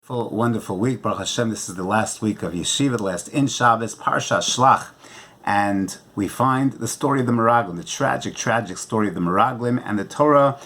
Wonderful week, Baruch Hashem. This is the last week of Yeshivat, the last in Shabbos, Parsha Shlach, and we find the story of the Meraglim, the tragic story of the Meraglim, and the Torah,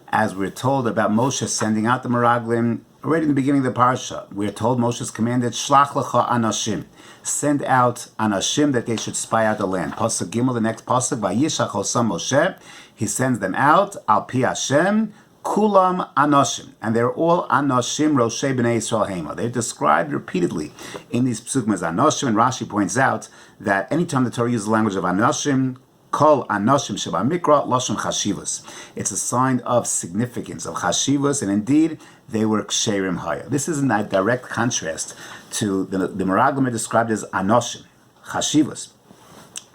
as we're told about Moshe sending out the Meraglim. Already in the beginning of the Parsha, we're told Moshe's commanded, Shlach lecha anashim, send out anashim that they should spy out the land. Pasuk Gimel, the next pasuk, Vayishach osam Moshe, he sends them out, al pi Hashem, Kulam Anoshim, and they're all Anoshim Roshei B'nei Yisrael Hema. They're described repeatedly in these psukim as Anoshim, and Rashi points out that anytime the Torah uses the language of Anoshim, Kol Anoshim Sheba Mikra Lashon Chashivas. It's a sign of significance, of Chashivas, and indeed they were Ksherim Haya. This is in a direct contrast to the Meraglim are described as Anoshim, Chashivas,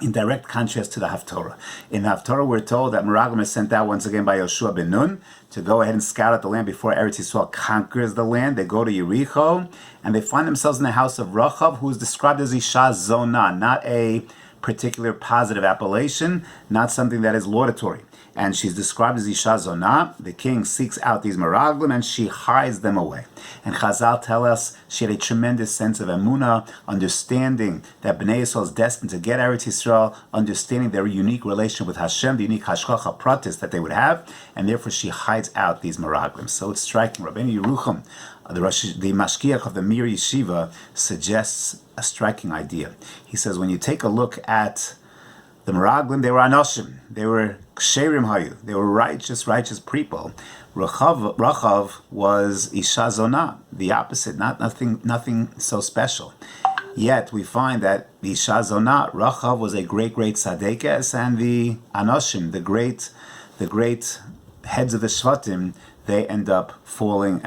in direct contrast to the Haftorah. In the Haftorah, we're told that Meraglim is sent out once again by Yoshua ben Nun to go ahead and scout out the land before Eretz Yisrael conquers the land. They go to Yericho, and they find themselves in the house of Rachav, who is described as Isha Zonah, not a particular positive appellation, not something that is laudatory. And she's described as Isha Zonah. The king seeks out these Meraglim, and she hides them away. And Chazal tell us she had a tremendous sense of emunah, understanding that Bnei Yisrael is destined to get Eretz Yisrael, understanding their unique relation with Hashem, the unique hashgacha pratis that they would have, and therefore she hides out these Meraglim. So it's striking. Rabbeinu Yerucham, the mashkiach of the Mir Yeshiva, suggests a striking idea. He says, when you take a look at the Meraglim, they were Anoshim, they were Ksherim Hayu, they were righteous people. Rachav was Isha Zonah, the opposite, nothing so special. Yet we find that the Isha Zonah, Rachav was a great tzaddikas, and the Anoshim, the great heads of the Shvatim, they end up falling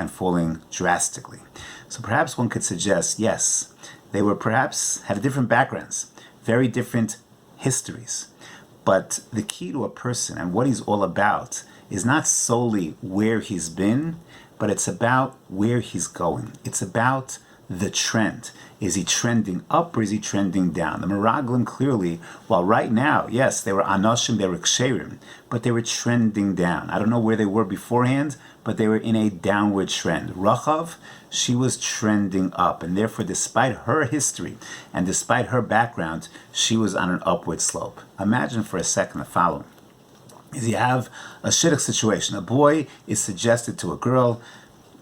drastically. So perhaps one could suggest, yes, they were perhaps had different backgrounds, very different histories. But the key to a person and what he's all about is not solely where he's been, but it's about where he's going. It's about the trend. Is he trending up or is he trending down? The Meraglim clearly, while right now, yes, they were Anoshim, they were Ksherim, but they were trending down. I don't know where they were beforehand, but they were in a downward trend. Rachav, she was trending up, and therefore, despite her history and despite her background, she was on an upward slope. Imagine for a second the following. Is you have a shidduch situation. A boy is suggested to a girl,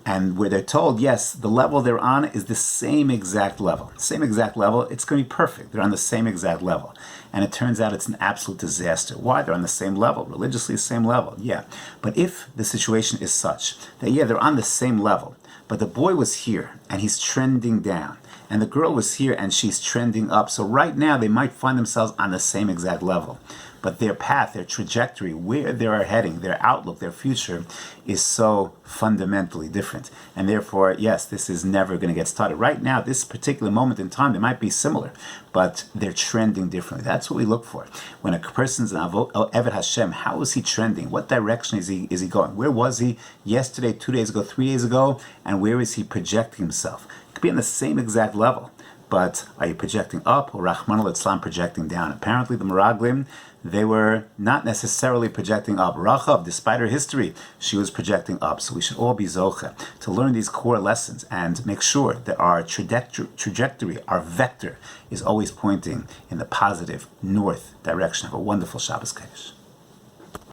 and where they're told, yes, the level they're on is the same exact level. Same exact level, it's going to be perfect. They're on the same exact level. And it turns out it's an absolute disaster. Why? They're on the same level, religiously the same level, yeah. But if the situation is such that, yeah, they're on the same level, but the boy was here and he's trending down, and the girl was here and she's trending up, so right now they might find themselves on the same exact level. But their path, their trajectory, where they are heading, their outlook, their future is so fundamentally different. And therefore, yes, this is never going to get started. Right now, this particular moment in time, they might be similar, but they're trending differently. That's what we look for. When a person's an Eved Hashem, how is he trending? What direction is he going? Where was he yesterday, 2 days ago, 3 days ago? And where is he projecting himself? It could be on the same exact level. But are you projecting up or Rahman al-Islam projecting down? Apparently the Meraglim, they were not necessarily projecting up. Rachav, despite her history, she was projecting up. So we should all be zoche to learn these core lessons and make sure that our trajectory, our vector, is always pointing in the positive north direction. Have a wonderful Shabbos Kodesh.